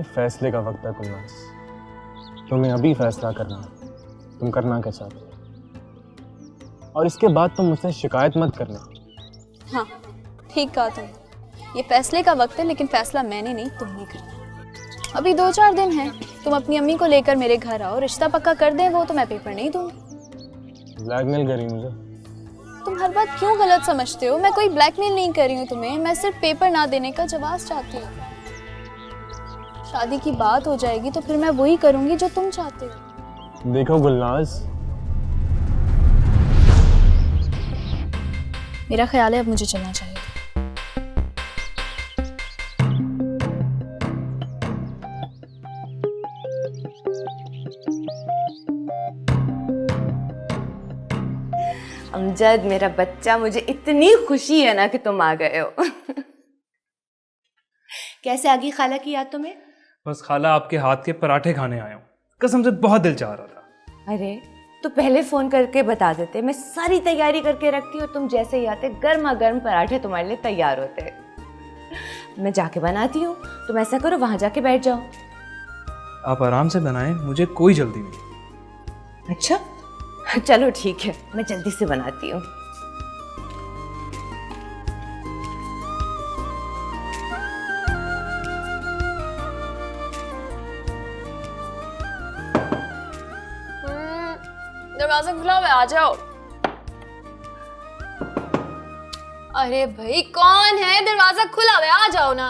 फैसले का वक्त है गुलनाज। तुम्हें अभी फैसला करना है, तुम करना क्या चाहते हो, और इसके बाद तुम मुझसे शिकायत मत करना। हाँ ठीक कहा तुम, ये फैसले का वक्त है, लेकिन फैसला मैंने नहीं तुमने करना। अभी 2-4 दिन हैं, तुम अपनी अम्मी को लेकर मेरे घर आओ, रिश्ता पक्का कर दें वो तो मैं पेपर नहीं दूंगी। ब्लैकमेल करी मुझे? तुम हर बात क्यों गलत समझते हो? मैं कोई ब्लैकमेल नहीं कर रही हूँ तुम्हें, मैं सिर्फ पेपर ना देने का जवाब चाहती हूँ। शादी की बात हो जाएगी तो फिर मैं वही करूंगी जो तुम चाहते हो। देखो गुलनाज, मेरा ख्याल है अब मुझे चलना चाहिए। अमजद मेरा बच्चा, मुझे इतनी खुशी है ना कि तुम आ गए हो। कैसे आ गई खाला की याद तुम्हें? बस खाला आपके हाथ के पराठे खाने आया हूँ, कसम से बहुत दिल चाह रहा था। अरे तो पहले फोन करके बता देते, मैं सारी तैयारी करके रखती हूँ, तुम जैसे ही आते गर्मा गर्म पराठे तुम्हारे लिए तैयार होते। मैं जाके बनाती हूँ, तुम ऐसा करो वहां जाके बैठ जाओ। आप आराम से बनाएं, मुझे कोई जल्दी नहीं। अच्छा चलो ठीक है, मैं जल्दी से बनाती हूँ। दरवाजा खुला हुआ है, आ जाओ। अरे भाई कौन है? दरवाजा खुला हुआ है, आ जाओ ना।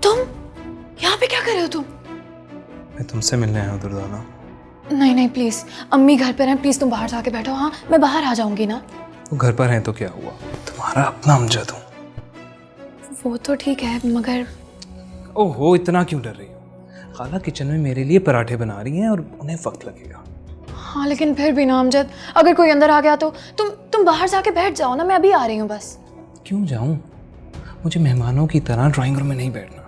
तुम यहाँ पे क्या कर रहे हो तुम? मैं तुमसे मिलने आया हूँ दुर्दाना। नहीं नहीं प्लीज, अम्मी घर पर हैं, प्लीज तुम बाहर जाके बैठो। हाँ मैं बाहर आ जाऊंगी ना। वो घर पर हैं तो क्या हुआ, तुम्हारा अपना अमजद हूँ। वो तो ठीक है मगर ओहो, इतना क्यों डर रही हो? खाला किचन में मेरे लिए पराठे बना रही हैं और उन्हें वक्त लगेगा। हाँ लेकिन फिर भी ना अमजद, अगर कोई अंदर आ गया तो तुम बाहर जाके बैठ जाओ ना, मैं अभी आ रही हूँ बस। क्यों जाऊं? मुझे मेहमानों की तरह ड्राइंग रूम में नहीं बैठना।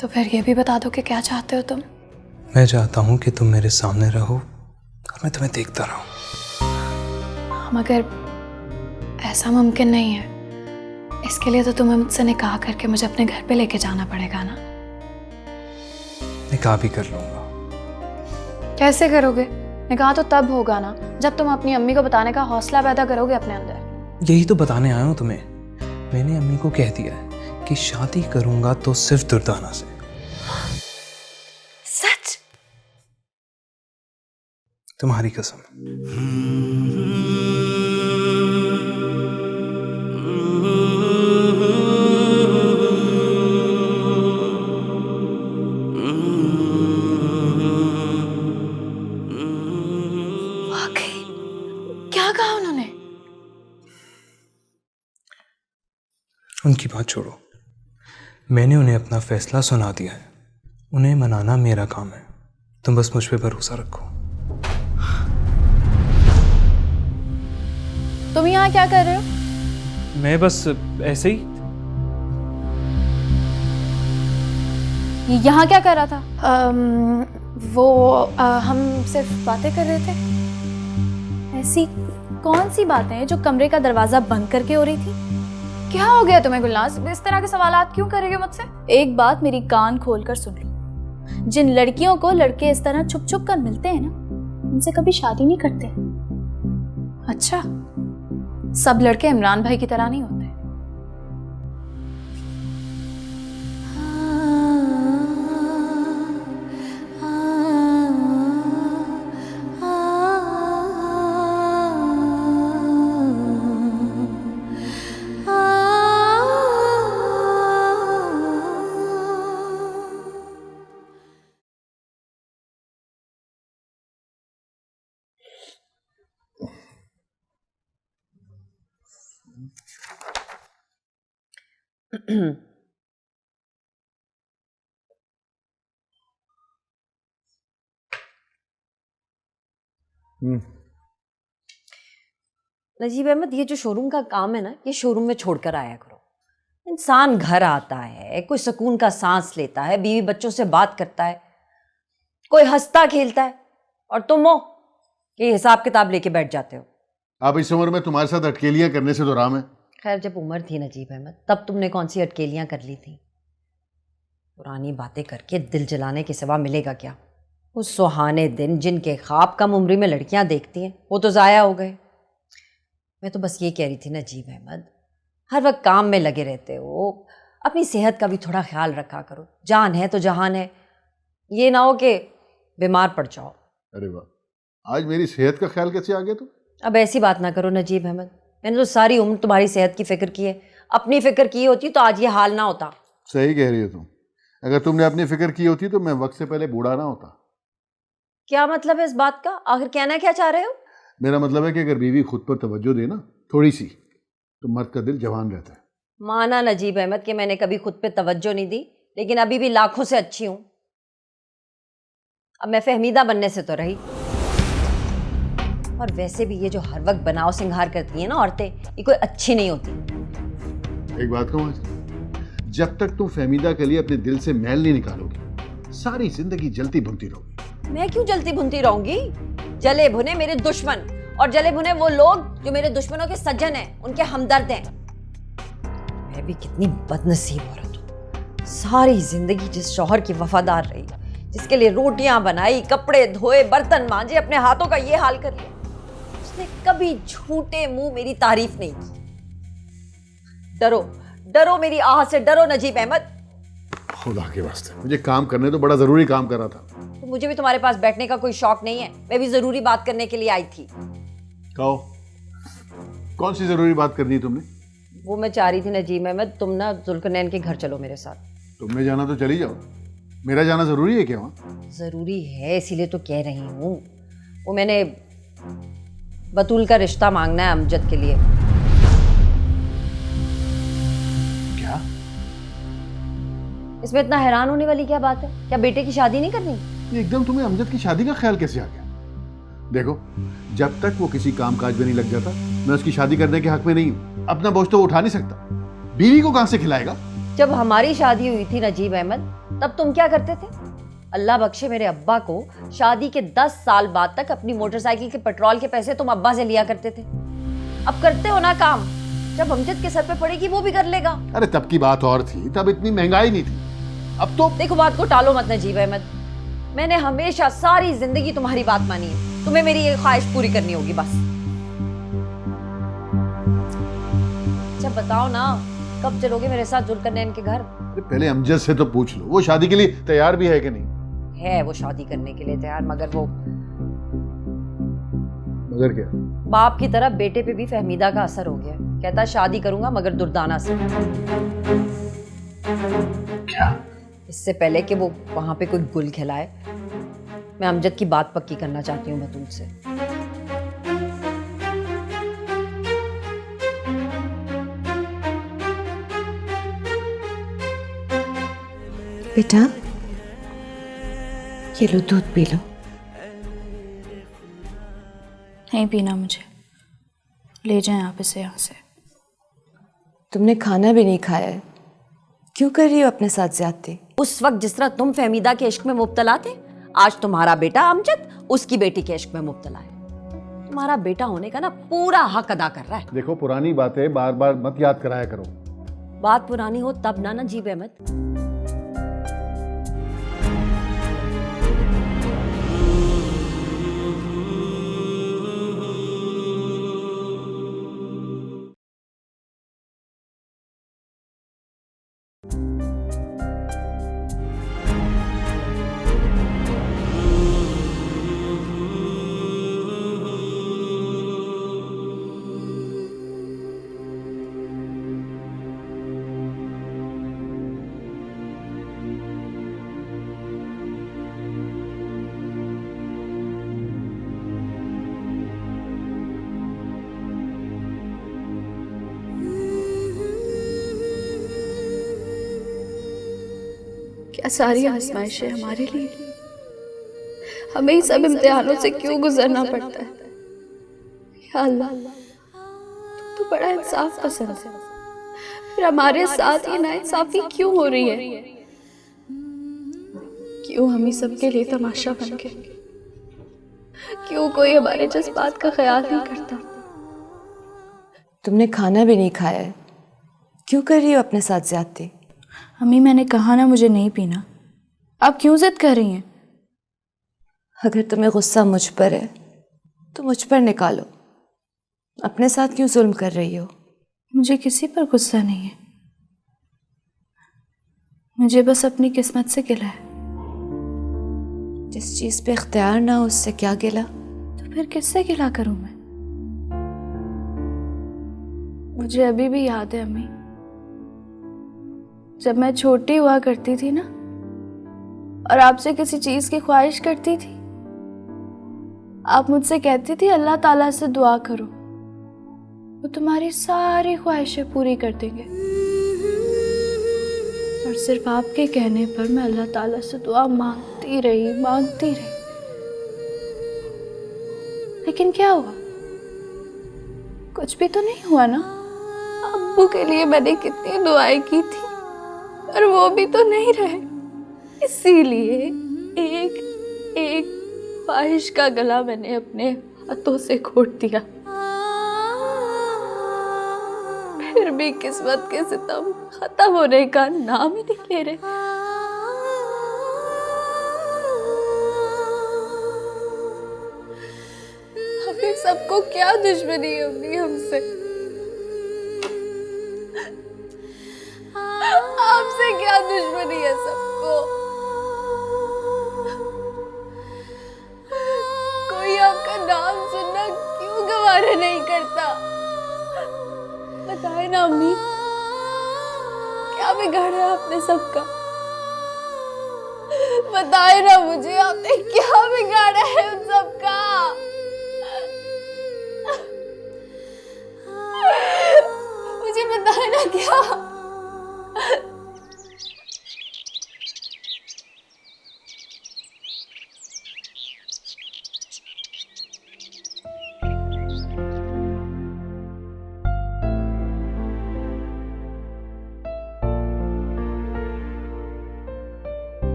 तो फिर ये भी बता दो कि क्या चाहते हो तुम? मैं चाहता हूँ कि तुम मेरे सामने रहो और मैं तुम्हें देखता रहूं। मगर ऐसा मुमकिन नहीं है, इसके लिए तो तुम्हें मुझसे निकाह करके मुझे अपने घर पे लेके जाना पड़ेगा ना। निकाह भी कर लूंगा। कैसे करोगे? निकाह तो तब होगा ना जब तुम अपनी अम्मी को बताने का हौसला पैदा करोगे अपने अंदर। यही तो बताने आया हूँ तुम्हें। मैंने अम्मी को कह दिया है कि शादी करूंगा तो सिर्फ दुर्दाना से। सच? तुम्हारी कसम। वाकई? क्या कहा उन्होंने? उनकी बात छोड़ो, मैंने उन्हें अपना फैसला सुना दिया है। उन्हें मनाना मेरा काम है, तुम बस मुझ पे भरोसा रखो। तुम यहाँ क्या कर रहे हो? मैं बस ऐसे ही। यहाँ क्या कर रहा था? हम सिर्फ बातें कर रहे थे। ऐसी कौन सी बातें जो कमरे का दरवाजा बंद करके हो रही थी? क्या हो गया तुम्हें गुलनाज? इस तरह के सवालात क्यों कर रही हो मुझसे? एक बात मेरी कान खोलकर सुन लो, जिन लड़कियों को लड़के इस तरह छुप छुप कर मिलते हैं ना, उनसे कभी शादी नहीं करते। अच्छा, सब लड़के इमरान भाई की तरह नहीं होते। नजीब अहमद, ये जो शोरूम का काम है ना, ये शोरूम में छोड़कर आया करो। इंसान घर आता है, कोई सुकून का सांस लेता है, बीवी बच्चों से बात करता है, कोई हंसता खेलता है, और तुम हो ये हिसाब किताब लेके बैठ जाते हो। अब इस उम्र में तुम्हारे साथ अटकेलियां करने से तो आराम है। खैर, जब उम्र थी नजीब अहमद तब तुमने कौन सी अटकेलियां कर ली थी? पुरानी बातें करके दिल जलाने के सिवा मिलेगा क्या? उस सुहाने दिन जिनके ख्वाब कम उम्री में लड़कियां देखती हैं वो तो ज़ाया हो गए। मैं तो बस ये कह रही थी नजीब अहमद, हर वक्त काम में लगे रहते हो, अपनी सेहत का भी थोड़ा ख्याल रखा करो। जान है तो जहान है, ये ना हो कि बीमार पड़ जाओ। अरे वाह, आज मेरी सेहत का ख्याल कैसे आ गया तुम? अब ऐसी बात ना करो नजीब अहमद, मैंने तो सारी उम्र तुम्हारी सेहत की फ़िक्र की है। अपनी फ़िक्र की होती तो आज ये हाल ना होता। सही कह रही हो तुम। अगर तुमने अपनी फिक्र की होती तो मैं वक्त से पहले बूढ़ा ना होता। क्या मतलब है इस बात का? आखिर कहना क्या चाह रहे हो? मेरा मतलब है कि अगर बीवी खुद पर तवज्जो दे ना थोड़ी सी, तो मर्द का दिल जवान रहता है। माना नजीब अहमद कि मैंने कभी खुद पे तवज्जो नहीं दी, लेकिन अभी भी लाखों से अच्छी हूं। अब मैं फहमीदा बनने से तो रही। और वैसे भी ये जो हर वक्त बनाव सिंगार करती हैं ना औरतें, ये कोई अच्छी नहीं होती। एक बात कहूँ, जब तक तुम फहमीदा के लिए अपने दिल से मैल नहीं निकालोगी, सारी जिंदगी जलती भुनती रहोगी। मैं क्यों जलती भुनती रहूंगी? जले भुने मेरे दुश्मन, और जले भुने वो लोग जो मेरे दुश्मनों के सज्जन हैं, उनके हमदर्द हैं। मैं भी कितनी बदनसीब औरत हूँ, सारी जिंदगी जिस शौहर की वफादार रही, जिसके लिए रोटियां बनाई, कपड़े धोए, बर्तन मांजे, अपने हाथों का ये हाल कर लिया, उसने कभी झूठे मुंह मेरी तारीफ नहीं की। डरो डरो, मेरी आह से डरो नजीब अहमद। खुदा के वास्ते, मुझे काम करने तो बड़ा जरूरी काम कर रहा था। तो मुझे भी तुम्हारे पास बैठने का कोई शौक नहीं है, मैं भी जरूरी बात करने के लिए आई थी। कहो, कौन सी जरूरी बात करनी है तुमने? वो मैं चाह रही थी नजीब अहमद, तुम ना जुल्करनैन के घर चलो मेरे साथ। तुमने जाना तो चली जाओ, मेरा जाना जरूरी है क्या वहाँ? जरूरी है, इसीलिए तो कह रही हूँ। वो मैंने बतूल का रिश्ता मांगना है अमजद के लिए। क्या? इसमें इतना हैरान होने वाली क्या बात है? क्या बेटे की शादी नहीं करनी? ये एकदम तुम्हें अमजद की शादी का ख्याल कैसे आ गया? देखो, जब तक वो किसी कामकाज में नहीं लग जाता, मैं उसकी शादी करने के हक में नहीं हूँ। अपना बोझ तो वो उठा नहीं सकता, बीवी को कहां से खिलाएगा? जब हमारी शादी हुई थी नजीब अहमद, तब तुम क्या करते थे? अल्लाह बख्शे मेरे अब्बा को शादी के 10 साल बाद तक अपनी मोटरसाइकिल के पेट्रोल के पैसे तुम अब्बा से लिया करते थे। अब करते हो ना काम, जब अमजद के सर पे पड़ेगी वो भी कर लेगा। अरे तब की बात और थी, तब इतनी महंगाई नहीं थी। अब तो देखो, बात को टालो मत नजीब अहमद, मैंने हमेशा सारी जिंदगी तुम्हारी बात मानी है, तुम्हें मेरी ये ख्वाहिश पूरी करनी होगी बस। अच्छा बताओ ना, कब चलोगे मेरे साथ जुल्करनैन के घर? पहले अमजद से तो पूछ लो, वो शादी के लिए तैयार भी है कि नहीं? है वो शादी करने के लिए तैयार, मगर वो मगर क्या? बाप की तरह बेटे पे भी फहमीदा का असर हो गया। कहता शादी करूंगा मगर दुर्दाना से। क्या? इससे पहले कि वो वहां पे कोई गुल खिलाए, मैं अमजद की बात पक्की करना चाहती हूँ बतूल से। बेटा, ये लो दूध पी लो। नहीं पीना मुझे, ले जाएं आप इसे यहाँ से। तुमने खाना भी नहीं खाया है, क्यों कर रही हो अपने साथ ज्यादती? उस वक्त जिस तरह तुम फहमीदा के इश्क में मुब्तला थे, आज तुम्हारा बेटा अमजद उसकी बेटी के इश्क में मुब्तला है। तुम्हारा बेटा होने का ना पूरा हक अदा कर रहा है। देखो, पुरानी बातें बार बार मत याद कराया करो। बात पुरानी हो तब ना नजीब अहमद। क्या सारी आजमाइशें हमारे लिए? हमें ही सब इम्तिहानों से क्यों गुजरना पड़ता है? या अल्लाह, तुम तो बड़ा इंसाफ पसंद है, फिर हमारे साथ ये नाइंसाफी क्यों हो रही है? क्यों हम ही सबके लिए तमाशा बन गए? क्यों कोई हमारे जज्बात का ख्याल नहीं करता? तुमने खाना भी नहीं खाया है, क्यों कर रही हो अपने साथ ज्यादती? अम्मी मैंने कहा ना मुझे नहीं पीना, आप क्यों जिद कर रही हैं? अगर तुम्हें गुस्सा मुझ पर है तो मुझ पर निकालो, अपने साथ क्यों जुल्म कर रही हो? मुझे किसी पर गुस्सा नहीं है, मुझे बस अपनी किस्मत से गिला है। जिस चीज पे इख्तियार ना हो उससे क्या गिला? तो फिर किससे गिला करूं मैं? मुझे अभी भी याद है अम्मी, जब मैं छोटी हुआ करती थी ना और आपसे किसी चीज की ख्वाहिश करती थी, आप मुझसे कहती थी अल्लाह ताला से दुआ करो, वो तुम्हारी सारी ख्वाहिशें पूरी कर देंगे। और सिर्फ आपके कहने पर मैं अल्लाह ताला से दुआ मांगती रही। लेकिन क्या हुआ? कुछ भी तो नहीं हुआ ना। अब्बू के लिए मैंने कितनी दुआएं की थी और वो भी तो नहीं रहे। इसीलिए एक एक ख्वाहिश का गला मैंने अपने हाथों से घोट दिया। फिर भी किस्मत के सितम खत्म होने का नाम ही नहीं ले रहे। हमें सबको क्या दुश्मनी है अपनी हमसे? आपसे क्या दुश्मनी है सबको? कोई आपका नाम सुनना क्यों गवारा नहीं करता? बताए ना अम्मी, क्या बिगाड़ा आपने सबका? बताए ना मुझे, आपने क्या बिगाड़ा है उन सबका? मुझे बताए ना क्या?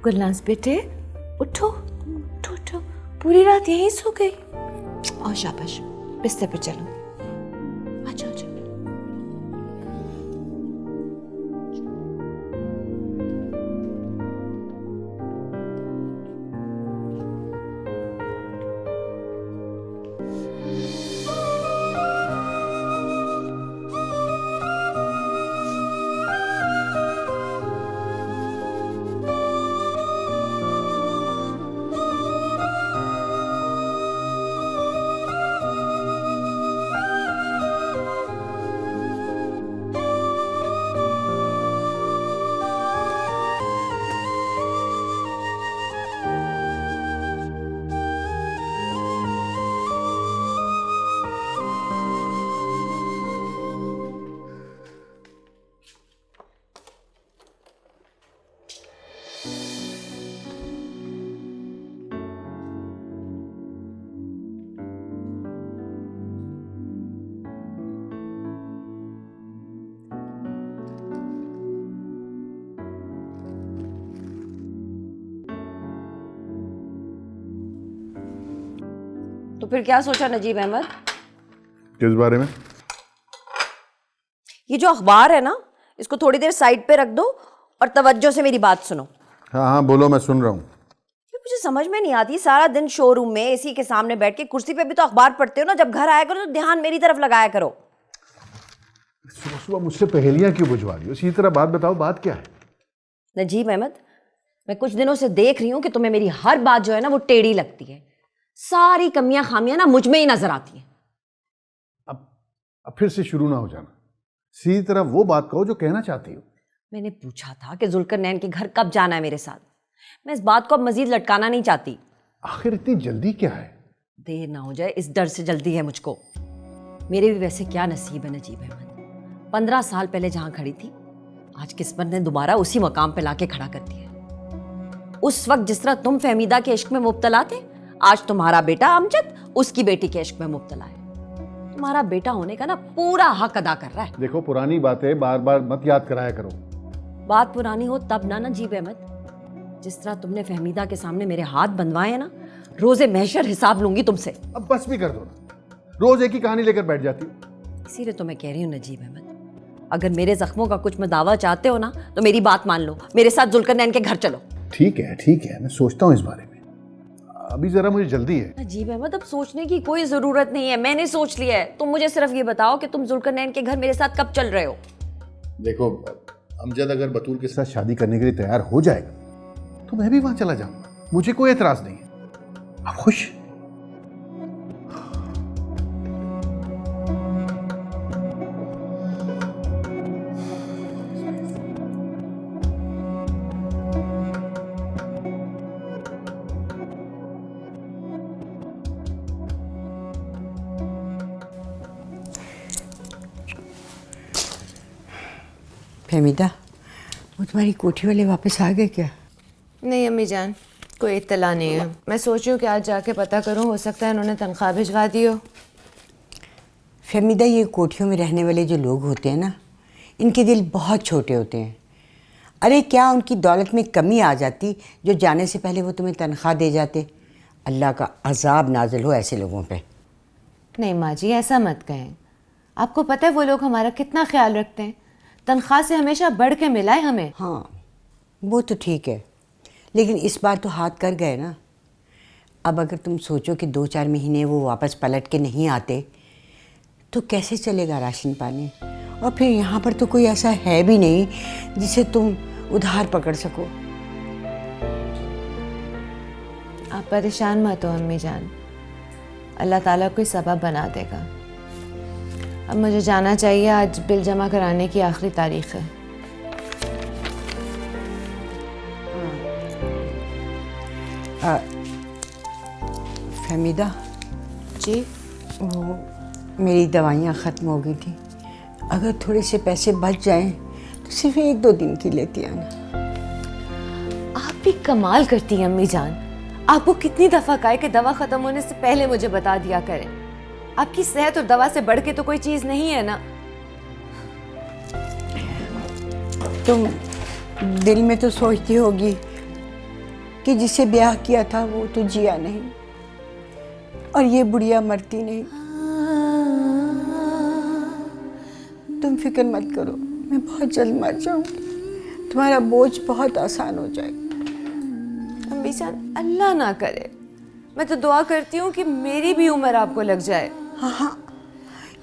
गुलनाज बेटे, उठो उठो उठो, पूरी रात यहीं सो गई। और शाबाश, बिस्तर पे चलो। अच्छा अच्छा। तो फिर क्या सोचा नजीब अहमद? किस बारे में? ये जो अखबार है ना, इसको थोड़ी देर साइड पे रख दो और तवज्जो से मेरी बात सुनो। हाँ हाँ बोलो, मैं सुन रहा हूँ। ये मुझे समझ में नहीं आती, सारा दिन शोरूम में एसी के सामने बैठ के कुर्सी पे भी तो अखबार पढ़ते हो ना, जब घर आया करो तो ध्यान मेरी तरफ लगाया करो। सुबह सुबह मुझसे पहेलियाँ क्यों बुझवा रही हो? इसी तरह बात बताओ, बात क्या है? नजीब अहमद, मैं कुछ दिनों से देख रही हूँ कि तुम्हें मेरी हर बात जो है ना वो टेढ़ी लगती है। सारी कमियां खामियां ना मुझ में ही नजर आती हैं। अब फिर से शुरू ना हो जाना। सीधी तरह वो बात कहो जो कहना चाहती हो। मैंने पूछा था कि जुल्करनैन के घर कब जाना है मेरे साथ। मैं इस बात को अब मजीद लटकाना नहीं चाहती। आखिर इतनी जल्दी क्या है? देर ना हो जाए इस डर से जल्दी है मुझको। मेरे भी वैसे क्या नसीब है नजीब अहमद, 15 साल पहले जहां खड़ी थी आज किस्मत ने दोबारा उसी मकाम पे लाके खड़ा कर दिया। उस वक्त जिस तरह तुम फहमीदा के इश्क में मुब्तला थे, आज तुम्हारा बेटा अमजद उसकी बेटी के इश्क में मुब्तला है। तुम्हारा बेटा होने का ना पूरा हक अदा कर रहा है। देखो, पुरानी बातें बार बार मत याद कराया करो। बात पुरानी हो तब ना नजीब अहमद। जिस तरह तुमने फहमीदा के सामने मेरे हाथ बंधवाए हैं ना, रोजे महशर हिसाब लूंगी तुमसे। अब बस भी कर दो ना, रोज एक ही कहानी लेकर बैठ जाती हो। इसीलिए तो मैं कह रही हूँ नजीब अहमद, अगर मेरे जख्मों का कुछ मदावा चाहते हो ना तो मेरी बात मान लो, मेरे साथ जुल्करनैन के घर चलो। ठीक है, मैं सोचता हूँ इस बारे में, अभी जरा मुझे जल्दी है। नजीब अहमद अब सोचने की कोई जरूरत नहीं है, मैंने सोच लिया है। तुम मुझे सिर्फ ये बताओ कि तुम जुल्करनैन के घर मेरे साथ कब चल रहे हो। देखो, अमजद अगर बतूल के साथ शादी करने के लिए तैयार हो जाएगा तो मैं भी वहां चला जाऊंगा, मुझे कोई एतराज नहीं है। आप खुश? फहमीदा, वो तुम्हारी कोठी वाले वापस आ गए क्या? नहीं अम्मी जान, कोई इत्तला नहीं है। मैं सोच रही हूँ कि आज जाके पता करूँ, हो सकता है उन्होंने तनख्वाह भिजवा दी हो। फहमीदा, ये कोठियों में रहने वाले जो लोग होते हैं ना, इनके दिल बहुत छोटे होते हैं। अरे क्या उनकी दौलत में कमी आ जाती जो जाने से पहले वो तुम्हें तनख्वाह दे जाते? अल्लाह का अजाब नाजिल हो ऐसे लोगों पे। नहीं माँ जी, ऐसा मत कहें। आपको पता है वो लोग हमारा कितना ख्याल रखते हैं, तनख्वाह से हमेशा बढ़ के मिला है हमें। हाँ, वो तो ठीक है, लेकिन इस बार तो हाथ कर गए ना। अब अगर तुम सोचो कि 2-4 महीने वो वापस पलट के नहीं आते तो कैसे चलेगा राशन पानी? और फिर यहाँ पर तो कोई ऐसा है भी नहीं जिसे तुम उधार पकड़ सको। आप परेशान मत हो अम्मी जान, अल्लाह ताला कोई सबब बना देगा। अब मुझे जाना चाहिए, आज बिल जमा कराने की आखिरी तारीख है। फहमीदा जी, वो मेरी दवाइयाँ ख़त्म हो गई थी, अगर थोड़े से पैसे बच जाएं तो सिर्फ 1-2 दिन की लेती आना। आप भी कमाल करती हैं अम्मी जान। आपको कितनी दफ़ा कहा कि दवा ख़त्म होने से पहले मुझे बता दिया करें। आपकी सेहत और दवा से बढ़ के तो कोई चीज़ नहीं है ना। तुम दिल में तो सोचती होगी कि जिसे ब्याह किया था वो तो जिया नहीं और ये बुढ़िया मरती नहीं। तुम फिक्र मत करो, मैं बहुत जल्द मर जाऊंगी, तुम्हारा बोझ बहुत आसान हो जाएगा। अम्मी जान, अल्लाह ना करे, मैं तो दुआ करती हूँ कि मेरी भी उम्र आपको लग जाए। हाँ,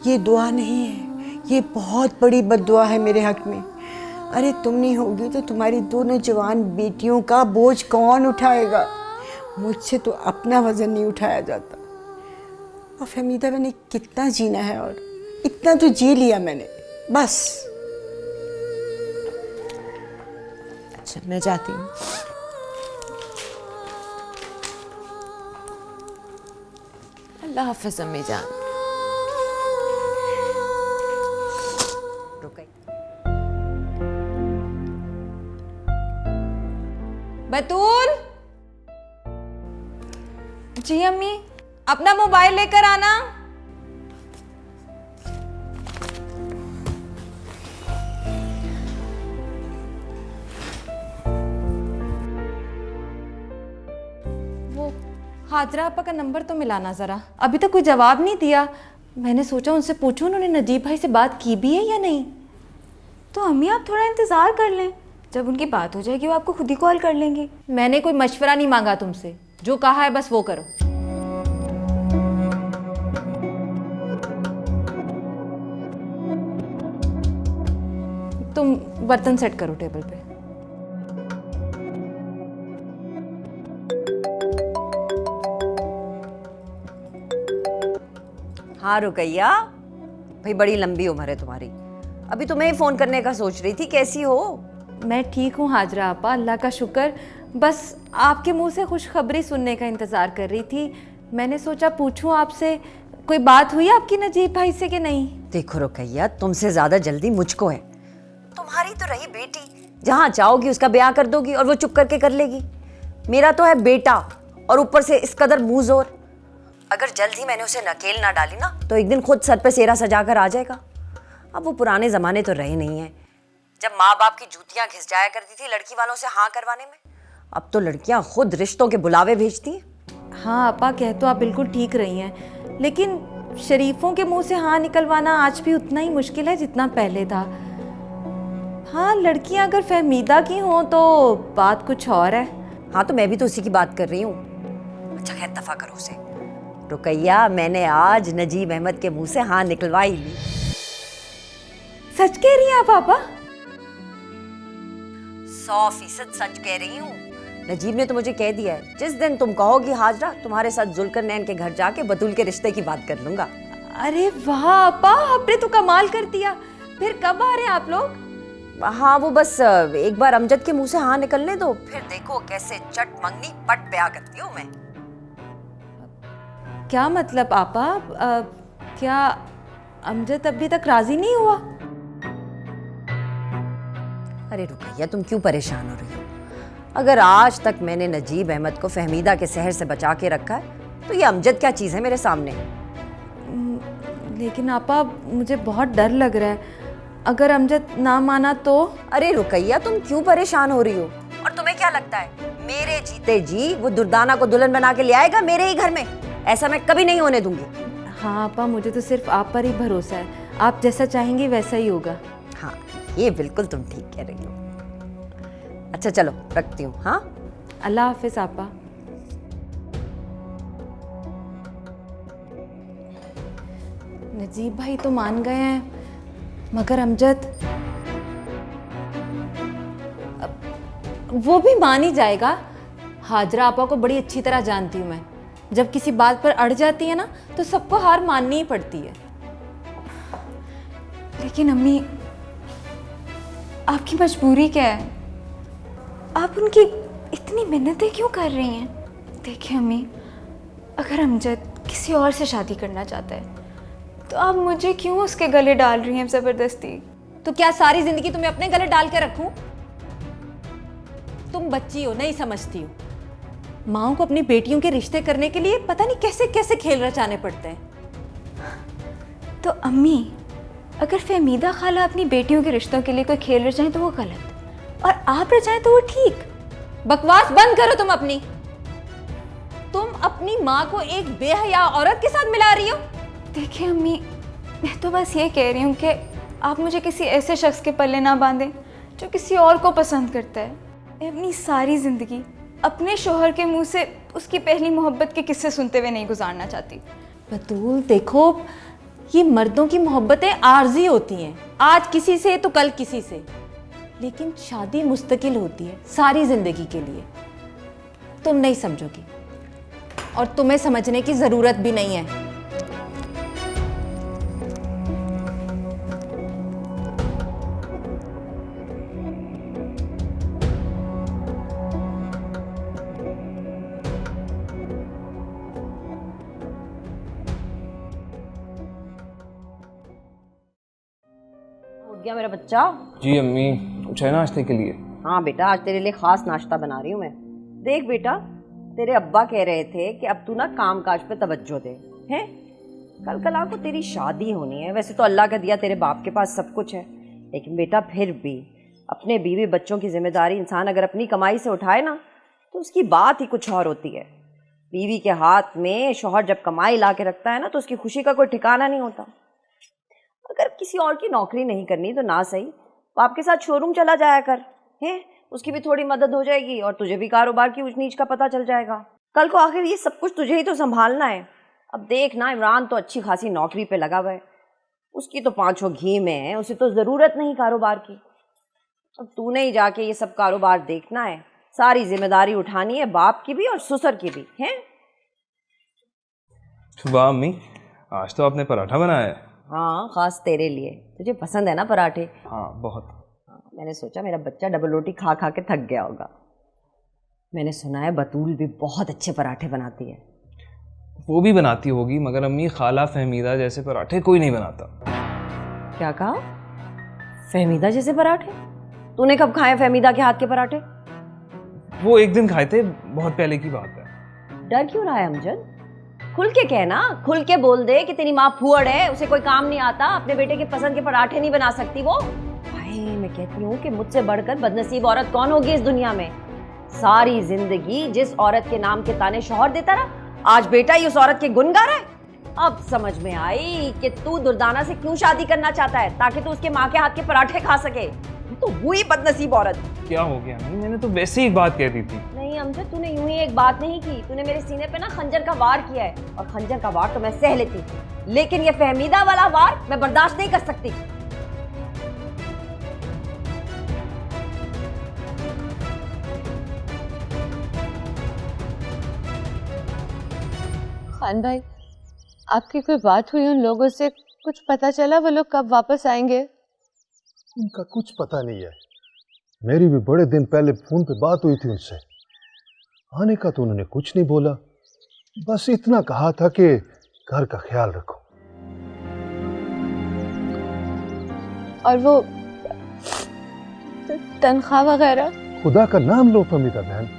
ये दुआ नहीं है, ये बहुत बड़ी बद्दुआ है मेरे हक में। अरे तुम नहीं होगी तो तुम्हारी दोनों जवान बेटियों का बोझ कौन उठाएगा? मुझसे तो अपना वज़न नहीं उठाया जाता। और फहमीदा, मैंने कितना जीना है और इतना तो जी लिया मैंने, बस। अच्छा, मैं जाती हूँ। अल्लाह हाफ़िज़ अम्मी जान। बतूल, जी अम्मी। अपना मोबाइल लेकर आना। वो हाजरा आपा का नंबर तो मिलाना ज़रा, अभी तक कोई जवाब नहीं दिया। मैंने सोचा उनसे पूछूं उन्होंने नजीब भाई से बात की भी है या नहीं। तो अम्मी आप थोड़ा इंतज़ार कर लें, जब उनकी बात हो जाएगी वो आपको खुद ही कॉल कर लेंगे। मैंने कोई मशवरा नहीं मांगा तुमसे, जो कहा है बस वो करो। तुम बर्तन सेट करो टेबल पे। हाँ रुकैया, भाई बड़ी लंबी उम्र है तुम्हारी, अभी तुम्हें ही फोन करने का सोच रही थी। कैसी हो? मैं ठीक हूँ हाजरा आपा, अल्लाह का शुक्र। बस आपके मुंह से खुशखबरी सुनने का इंतज़ार कर रही थी। मैंने सोचा पूछूं आपसे, कोई बात हुई आपकी नजीब भाई से कि नहीं? देखो रुकैया, तुमसे ज्यादा जल्दी मुझको है। तुम्हारी तो रही बेटी, जहाँ चाहोगी उसका ब्याह कर दोगी और वो चुप करके कर लेगी। मेरा तो है बेटा और ऊपर से इस कदर मुंह जोर। अगर जल्द ही मैंने उसे नकेल ना डाली ना तो एक दिन खुद सर पे सेरा सजा कर आ जाएगा। अब वो पुराने ज़माने तो रहे नहीं हैं जब माँ बाप की जूतियां घिस जाया करती थी लड़की वालों से हाँ करवाने में, अब तो लड़कियां खुद रिश्तों के बुलावे भेजती हैं। हाँ अपा, कह तो आप बिल्कुल ठीक रही हैं, लेकिन शरीफों के मुंह से हाँ निकलवाना आज भी उतना ही मुश्किल है जितना पहले था। हाँ, लड़कियां अगर फहमीदा की हों तो बात कुछ और है। हाँ तो मैं भी तो उसी की बात कर रही हूँ। अच्छा खैर दफा करो उसे। रुकैया, मैंने आज नजीब अहमद के मुंह से हाँ निकलवा ही ली। सच कह रही हैं आप पापा? 100% सच कह रही हूँ। नजीब ने तो मुझे कह दिया है, जिस दिन तुम कहोगी हाजरा, तुम्हारे साथ जुल्करनैन के घर जाके बतूल के रिश्ते की बात कर लूंगा। अरे वाह अपा, आपने तो कमाल कर दिया। फिर कब आ रहे हैं आप लोग? हाँ वो बस एक बार अमजद के मुंह से हाँ निकलने दो, फिर देखो कैसे चट मंगनी पट ब्याह करती हूँ मैं। क्या मतलब आपा? क्या अमजद अभी तक राजी नहीं हुआ? अरे रुकैया, तुम क्यों परेशान हो रही हो? अगर आज तक मैंने नजीब अहमद को फहमीदा के सहर से बचा के रखा है तो ये अमजद क्या चीज़ है मेरे सामने। लेकिन आपा मुझे बहुत डर लग रहा है, अगर अमजद ना माना तो? अरे रुकैया, तुम क्यों परेशान हो रही हो? और तुम्हें क्या लगता है मेरे जीते जी वो दुर्दाना को दुल्हन बना के ले आएगा मेरे ही घर में? ऐसा मैं कभी नहीं होने दूंगी। हाँ आपा, मुझे तो सिर्फ आप पर ही भरोसा है, आप जैसा चाहेंगी वैसा ही होगा। हाँ ये बिल्कुल तुम ठीक कह रही हो। अच्छा चलो रखती हूँ। हाँ अल्लाह हाफिज आपा। नजीब भाई तो मान गए हैं, मगर अमजद वो भी मान ही जाएगा। हाजरा आपा को बड़ी अच्छी तरह जानती हूँ मैं, जब किसी बात पर अड़ जाती है ना तो सबको हार माननी ही पड़ती है। लेकिन अम्मी, आपकी मजबूरी क्या है? आप उनकी इतनी मिन्नतें क्यों कर रही हैं? देखिए अम्मी, अगर अमजद किसी और से शादी करना चाहता है तो आप मुझे क्यों उसके गले डाल रही हैं ज़बरदस्ती? तो क्या सारी जिंदगी तुम्हें अपने गले डाल के रखूं? तुम बच्ची हो, नहीं समझती हो। माओ को अपनी बेटियों के रिश्ते करने के लिए पता नहीं कैसे कैसे खेल रचाने पड़ते हैं। तो अम्मी, अगर फहमीदा खाला अपनी बेटियों के रिश्तों के लिए कोई खेल रचाएं तो वो गलत, और आप रचाएं तो वो ठीक। बकवास बंद करो तुम अपनी। तुम अपनी माँ को एक बेहया औरत के साथ मिला रही हो। देखिए अम्मी, मैं तो बस ये कह रही हूँ कि आप मुझे किसी ऐसे शख्स के पल्ले ना बांधें जो किसी और को पसंद करता है। मैं अपनी सारी ज़िंदगी अपने शोहर के मुंह से उसकी पहली मोहब्बत के किस्से सुनते हुए नहीं गुजारना चाहती। बतूल देखो, ये मर्दों की मोहब्बतें आर्जी होती हैं, आज किसी से तो कल किसी से, लेकिन शादी मुस्तकिल होती है सारी ज़िंदगी के लिए। तुम नहीं समझोगी और तुम्हें समझने की ज़रूरत भी नहीं है। उठ गया मेरा बच्चा? जी अम्मी, कुछ है नाश्ते के लिए? हाँ बेटा, आज तेरे लिए खास नाश्ता बना रही हूँ मैं। देख बेटा, तेरे अब्बा कह रहे थे कि अब तू ना काम काज पे तवज्जो दे, हैं? कल कला को तेरी शादी होनी है। वैसे तो अल्लाह का दिया तेरे बाप के पास सब कुछ है, लेकिन बेटा फिर भी अपने बीवी बच्चों की जिम्मेदारी इंसान अगर अपनी कमाई से उठाए ना तो उसकी बात ही कुछ और होती है। बीवी के हाथ में शौहर जब कमाई ला के रखता है ना तो उसकी खुशी का कोई ठिकाना नहीं होता। अगर किसी और की नौकरी नहीं करनी तो ना सही बाप के साथ शोरूम चला जाया कर, हैं? उसकी भी थोड़ी मदद हो जाएगी और तुझे भी कारोबार की ऊंच नीच का पता चल जाएगा। कल को आखिर ये सब कुछ तुझे ही तो संभालना है। अब देख ना, इमरान तो अच्छी खासी नौकरी पे लगा हुआ है, उसकी तो पांचों घी में है, उसे तो ज़रूरत नहीं कारोबार की। अब तूने ही जाके ये सब कारोबार देखना है, सारी जिम्मेदारी उठानी है, बाप की भी और ससुर की भी, हैं? वाह अम्मी, आज तो आपने पराठा बनाया है। हाँ, खास तेरे लिए। तुझे पसंद है ना पराठे? हाँ बहुत। मैंने सोचा मेरा बच्चा डबल रोटी खा खा के थक गया होगा। मैंने सुना है बतूल भी बहुत अच्छे पराठे बनाती है। वो भी बनाती होगी, मगर अम्मी खाला फहमीदा जैसे पराठे कोई नहीं बनाता। क्या कहा? फहमीदा जैसे पराठे? तूने कब खाए फहमीदा के हाथ के पराठे? वो एक दिन खाए थे, बहुत पहले की बात है। डर क्यों रहा है अमजद? खुल के कहना, खुल के बोल दे कि तेरी माँ फुअड़ है, उसे कोई काम नहीं आता, अपने बेटे के पसंद के पराठे नहीं बना सकती वो। हाय नहीं, मैं कहती हूँ कि मुझसे बढ़कर बदनसीब औरत कौन होगी इस दुनिया में। सारी जिंदगी जिस औरत के नाम के ताने शौहर देता रहा, आज बेटा ही उस औरत के गुण गा रहा है। अब समझ में आई कि तू दुर्दाना से क्यों शादी करना चाहता है, ताकि तू उसके माँ के हाथ के पराठे खा सके। तो हुई बदनसीब औरत। क्या हो गया? नहीं, मैंने तो वैसे ही एक बात कह दी थी। नहीं अमजद, तूने यूं ही एक बात नहीं की, तूने मेरे सीने पे ना खंजर का वार किया है, और खंजर का वार तो मैं सह लेती, लेकिन ये फहमीदा वाला वार मैं बर्दाश्त नहीं कर सकती। खान भाई, आपकी कोई बात हुई उन लोगों से? कुछ पता चला वो लोग कब वापस आएंगे? उनका कुछ पता नहीं है। मेरी भी बड़े दिन पहले फोन पे बात हुई थी उनसे। आने का तो उन्होंने कुछ नहीं बोला, बस इतना कहा था कि घर का ख्याल रखो। और वो तनख्वाह वगैरह? खुदा का नाम लो फमीदा बहन,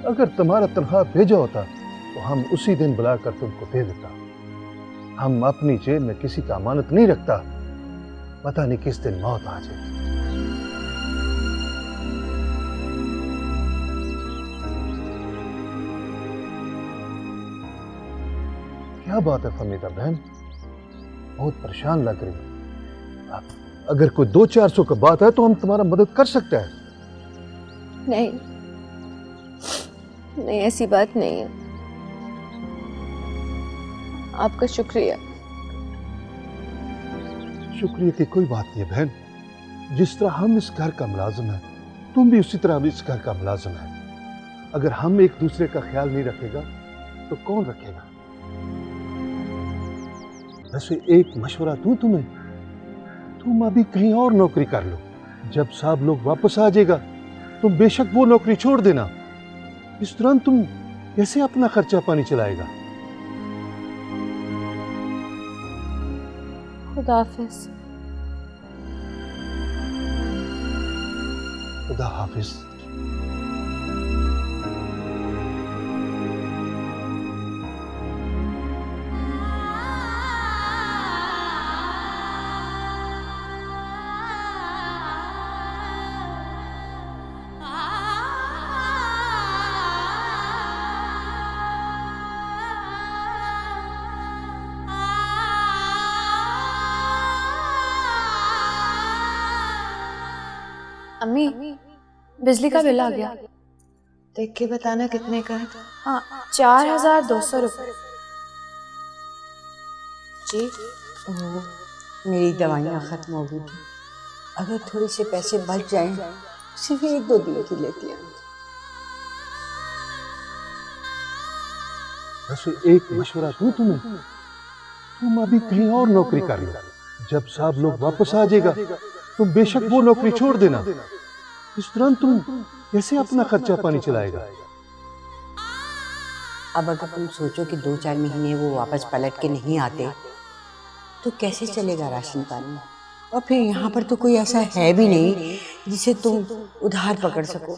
अगर तुम्हारा तनख्वाह भेजा होता तो हम उसी दिन बुलाकर तुमको दे देता। हम अपनी जेब में किसी का अमानत नहीं रखता, पता नहीं किस दिन मौत आ जाए। क्या बात है फमीदा बहन, बहुत परेशान लग रही है। अगर कोई 200-400 का बात है तो हम तुम्हारा मदद कर सकते हैं। नहीं नहीं, ऐसी बात नहीं है। आपका शुक्रिया। शुक्रिया की कोई बात नहीं है बहन। जिस तरह हम इस घर का मुलाजिम है, तुम भी उसी तरह इस घर का मुलाजिम है। अगर हम एक दूसरे का ख्याल नहीं रखेगा तो कौन रखेगा? वैसे एक मशवरा दूं तुम्हें, तुम अभी कहीं और नौकरी कर लो। जब साहब लोग वापस आ जाएगा तुम बेशक वो नौकरी छोड़ देना। इस दौरान तुम कैसे अपना खर्चा पानी चलाएगा? खुदा हाफिज। खुदा हाफिज। अम्मी, बिजली का बिल आ गया। देख के बताना कितने का है। हाँ, 4200 रुपये। जी, मेरी दवाइयाँ ख़त्म हो गई थी। अगर थोड़े से पैसे बच जाएं, सिर्फ 1-2 दिन की लेती हूँ। वैसे एक मशवरा दूं तुम्हें, तुम अभी कहीं और नौकरी कर लो। जब साहब लोग वापस आ जाएगा तुम बेशक वो नौकरी छोड़ देना। इस दौरान तुम कैसे अपना खर्चा पानी चलाएगा? अब अगर तुम सोचो कि 2-4 महीने वो वापस पलट के नहीं आते तो कैसे चलेगा राशन पानी? और फिर यहाँ पर तो कोई ऐसा है भी नहीं जिसे तुम उधार पकड़ सको।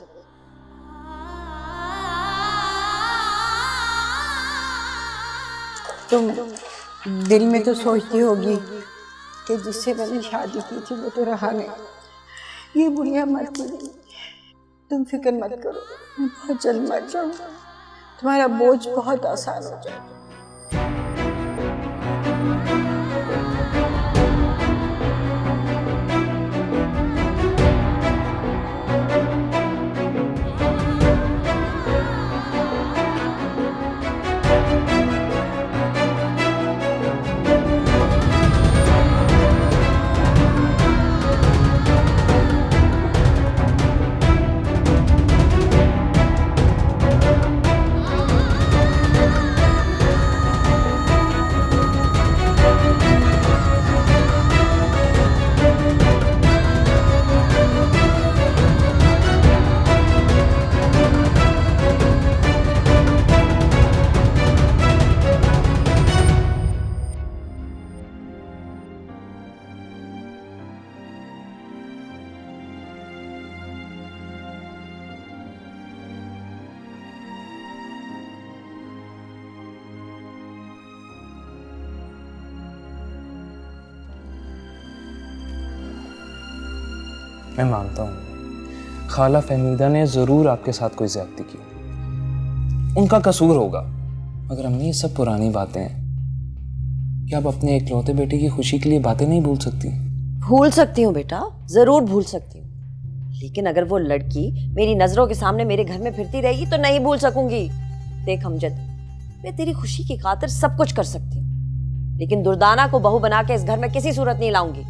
तुम दिल में तो सोचती होगी कि जिससे मैंने शादी की थी वो तो रहा नहीं। ये बुढ़िया मर गई। तुम फिक्र मत करो, मैं बहुत जल्द मर जाऊंगा, तुम्हारा बोझ बहुत आसान हो जाएगा। मैं मानता हूँ खाला फहमीदा ने ज़रूर आपके साथ कोई ज़्यादती की, उनका कसूर होगा, मगर अम्मी ये सब पुरानी बातें हैं। क्या आप अपने इकलौते बेटे की खुशी के लिए बातें नहीं भूल सकती? भूल सकती हूँ बेटा, जरूर भूल सकती हूँ, लेकिन अगर वो लड़की मेरी नजरों के सामने मेरे घर में फिरती रहेगी तो नहीं भूल सकूंगी। देख अमजद, मैं तेरी खुशी की खातिर सब कुछ कर सकती हूँ, लेकिन दुर्दाना को बहू बना के इस घर में किसी सूरत नहीं लाऊंगी।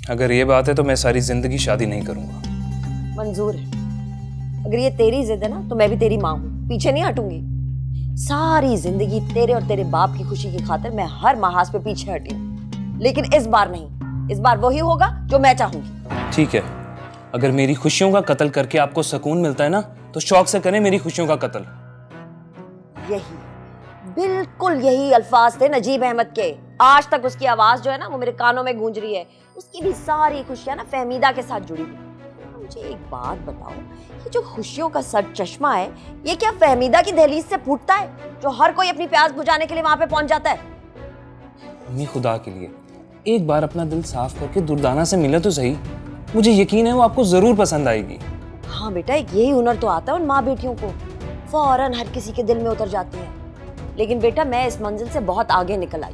अगर ये बात है तो मैं सारी जिंदगी शादी नहीं करूंगा। मंजूर है। अगर ये तेरी जिद है ना तो मैं भी तेरी माँ हूँ, पीछे नहीं हटूंगी। सारी जिंदगी तेरे और तेरे बाप की खुशी की खातिर मैं हर महाज पे पीछे हटी हूँ, लेकिन इस बार नहीं। इस बार वही होगा जो मैं चाहूंगी। ठीक है, अगर मेरी खुशियों का कत्ल करके आपको सुकून मिलता है ना तो शौक से करें मेरी खुशियों का कत्ल। यही, बिल्कुल यही अल्फाज थे नजीब अहमद के। आज तक उसकी आवाज जो है ना वो मेरे कानों में गूंज रही है। उसकी भी सारी खुशियां ना फहमीदा के साथ जुड़ी हुई। मुझे एक बात बताओ, ये जो खुशियों का सर चश्मा है ये क्या फहमीदा की दहलीज से फूटता है जो हर कोई अपनी प्यास बुझाने के लिए वहां पे पहुंच जाता है? अम्मी खुदा के लिए एक बार अपना दिल साफ करके दुर्दाना से मिले तो सही, मुझे यकीन है वो आपको जरूर पसंद आएगी। हाँ बेटा, एक यही हुनर तो आता है उन माँ बेटियों को, फौरन हर किसी के दिल में उतर जाती है। लेकिन बेटा मैं इस मंजिल से बहुत आगे निकल आई।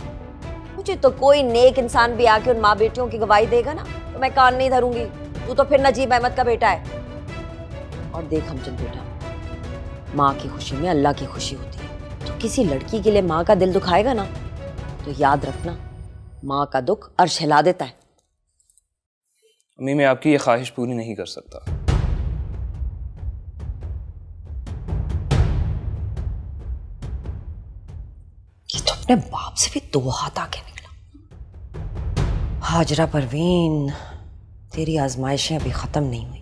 मुझे तो कोई नेक इंसान भी आके उन माँ बेटियों की गवाही देगा ना तो मैं कान नहीं धरूंगी। तू तो फिर नजीब अहमद का बेटा है। और देख हमजद बेटा, माँ की खुशी में अल्लाह की खुशी होती है। तो किसी लड़की के लिए माँ का दिल दुखाएगा ना तो याद रखना, माँ का दुख अर्श हिला देता है। अम्मी मैं आपकी ये ख्वाहिश पूरी नहीं कर सकता। ये तो अपने बाप से भी 2 हाथ आगे निकला। हाजरा परवीन, तेरी आजमाइशें अभी खत्म नहीं हुई।